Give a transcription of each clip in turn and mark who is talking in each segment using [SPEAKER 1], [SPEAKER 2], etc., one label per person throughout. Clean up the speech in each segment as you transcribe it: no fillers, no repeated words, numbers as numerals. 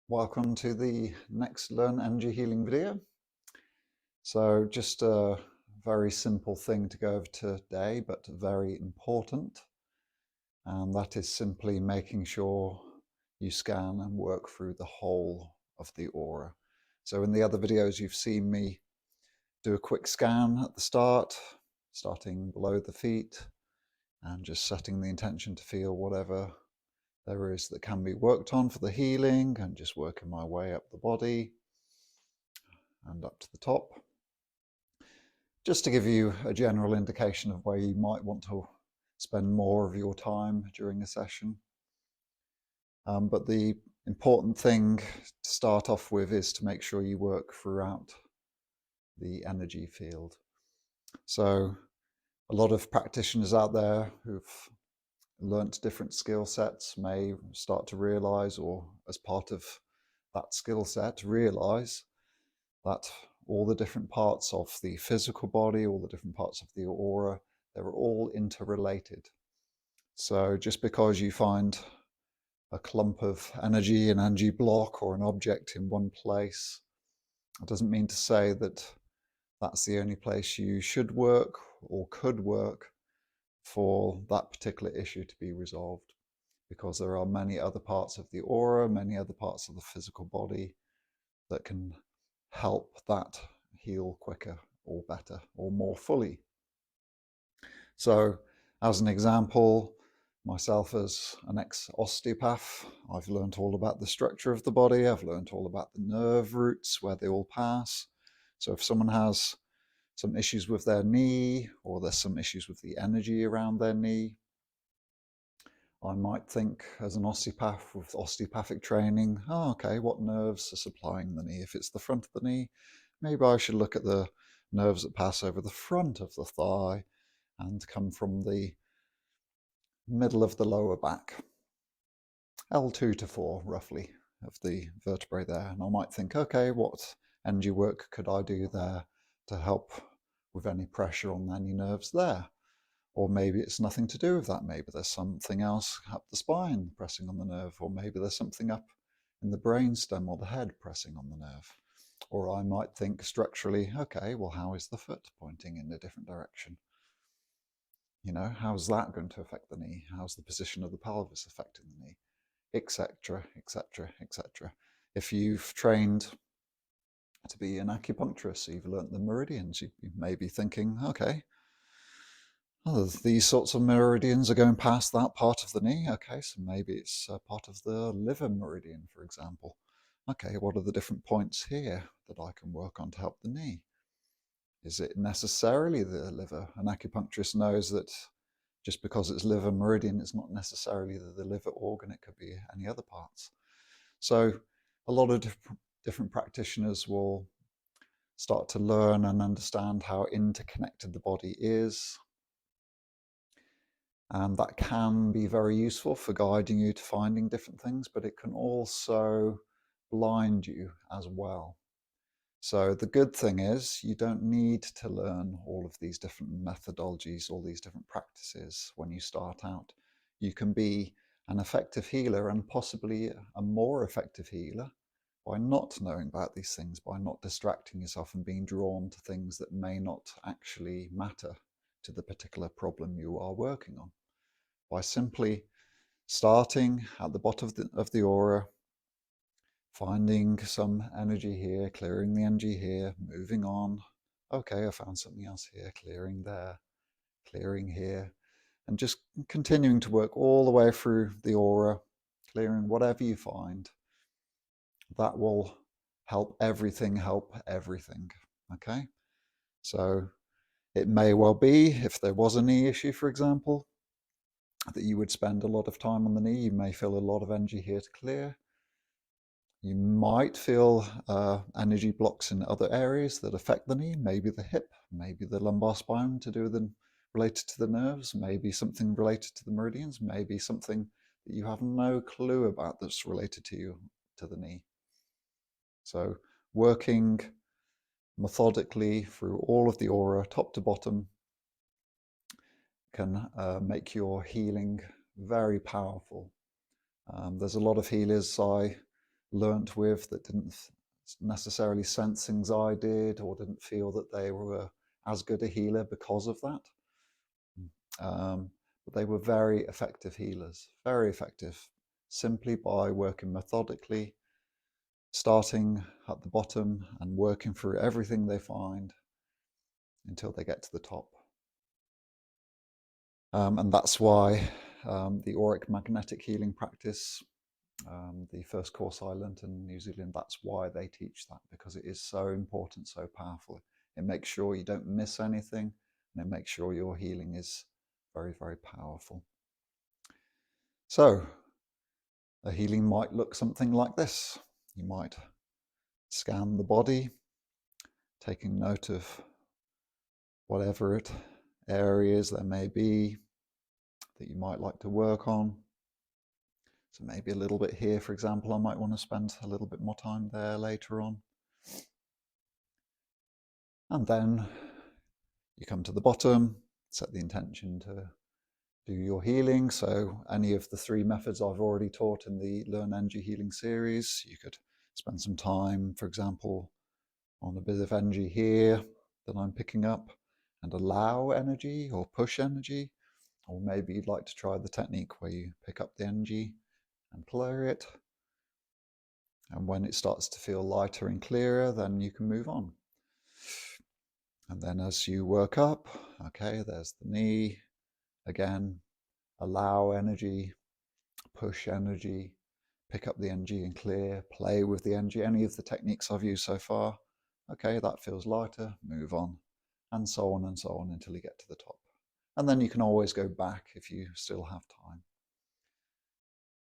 [SPEAKER 1] Welcome to the next Learn Energy Healing video. So just a very simple thing to go over today, but very important. And that is simply making sure you scan and work through the whole of the aura. So in the other videos, you've seen me do a quick scan at the start, starting below the feet and just setting the intention to feel whatever there is that can be worked on for the healing, and just working my way up the body and up to the top, just to give you a general indication of where you might want to spend more of your time during a session. But the important thing to start off with is to make sure you work throughout the energy field. So a lot of practitioners out there who've learnt different skill sets may start to realize, or as part of that skill set, realize that all the different parts of the physical body, all the different parts of the aura, they're all interrelated. So just because you find a clump of energy, an energy block, or an object in one place, it doesn't mean to say that that's the only place you should work or could work for that particular issue to be resolved, because there are many other parts of the aura, many other parts of the physical body that can help that heal quicker or better or more fully. So as an example, myself as an ex-osteopath, I've learned all about the structure of the body. I've learned all about the nerve roots, where they all pass. So if someone has some issues with their knee, or there's some issues with the energy around their knee, I might think as an osteopath with osteopathic training, oh, okay, what nerves are supplying the knee? If it's the front of the knee, maybe I should look at the nerves that pass over the front of the thigh and come from the middle of the lower back, L2 to 4 roughly of the vertebrae there. And I might think, okay, what energy work could I do there to help with any pressure on any nerves there? Or maybe it's nothing to do with that. Maybe there's something else up the spine pressing on the nerve, or maybe there's something up in the brainstem or the head pressing on the nerve. Or I might think structurally, okay, well, how is the foot pointing in a different direction? You know, how's that going to affect the knee? How's the position of the pelvis affecting the knee? Etc., etc., etc. If you've trained to be an acupuncturist, you've learnt the meridians, you may be thinking, okay, oh, these sorts of meridians are going past that part of the knee. Okay, so maybe it's part of the liver meridian, for example. Okay, what are the different points here that I can work on to help the knee? Is it necessarily the liver? An acupuncturist knows that just because it's liver meridian, it's not necessarily the liver organ, it could be any other parts. So a lot of different practitioners will start to learn and understand how interconnected the body is. And that can be very useful for guiding you to finding different things, but it can also blind you as well. So the good thing is you don't need to learn all of these different methodologies, all these different practices when you start out. You can be an effective healer, and possibly a more effective healer, by not knowing about these things, by not distracting yourself and being drawn to things that may not actually matter to the particular problem you are working on. By simply starting at the bottom of the aura, finding some energy here, clearing the energy here, moving on. Okay, I found something else here, clearing there, clearing here, and just continuing to work all the way through the aura, clearing whatever you find. That will help everything, okay? So it may well be, if there was a knee issue, for example, that you would spend a lot of time on the knee. You may feel a lot of energy here to clear. You might feel energy blocks in other areas that affect the knee, maybe the hip, maybe the lumbar spine to do with them related to the nerves, maybe something related to the meridians, maybe something that you have no clue about that's related to you, to the knee. So working methodically through all of the aura, top to bottom, can make your healing very powerful. There's a lot of healers I learnt with that didn't necessarily sense things I did, or didn't feel that they were as good a healer because of that. But they were very effective healers, very effective, simply by working methodically, starting at the bottom and working through everything they find until they get to the top. And that's why the auric magnetic healing practice, the first course I learned in New Zealand, that's why they teach that, because it is so important, so powerful. It makes sure you don't miss anything, and it makes sure your healing is very, very powerful. So a healing might look something like this. You might scan the body, taking note of whatever areas there may be that you might like to work on. So maybe a little bit here, for example, I might want to spend a little bit more time there later on. And then you come to the bottom, set the intention to do your healing. So any of the 3 methods I've already taught in the Learn Energy Healing series, you could spend some time, for example, on a bit of energy here that I'm picking up, and allow energy or push energy. Or maybe you'd like to try the technique where you pick up the energy and clear it. And when it starts to feel lighter and clearer, then you can move on. And then as you work up, okay, there's the knee. Again, allow energy, push energy, pick up the energy and clear, play with the energy. Any of the techniques I've used so far, okay, that feels lighter, move on, and so on until you get to the top. And then you can always go back if you still have time.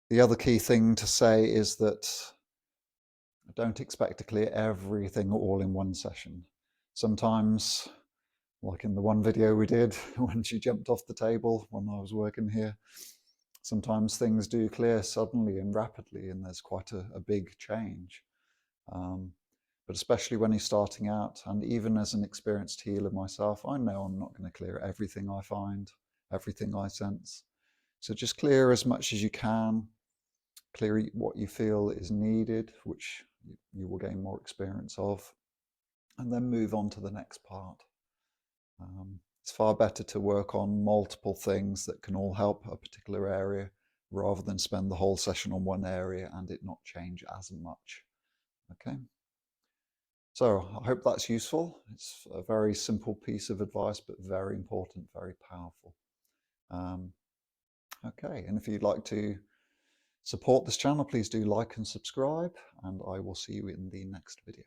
[SPEAKER 1] The other key thing to say is that don't expect to clear everything all in one session. Sometimes, like in the one video we did when she jumped off the table when I was working here, sometimes things do clear suddenly and rapidly, and there's quite a big change. But especially when you're starting out, and even as an experienced healer myself, I know I'm not going to clear everything I find, everything I sense. So just clear as much as you can, clear what you feel is needed, which you will gain more experience of, and then move on to the next part. It's far better to work on multiple things that can all help a particular area, rather than spend the whole session on one area and it not change as much. Okay. So I hope that's useful. It's a very simple piece of advice, but very important, very powerful. Okay, and if you'd like to support this channel, please do like and subscribe, and I will see you in the next video.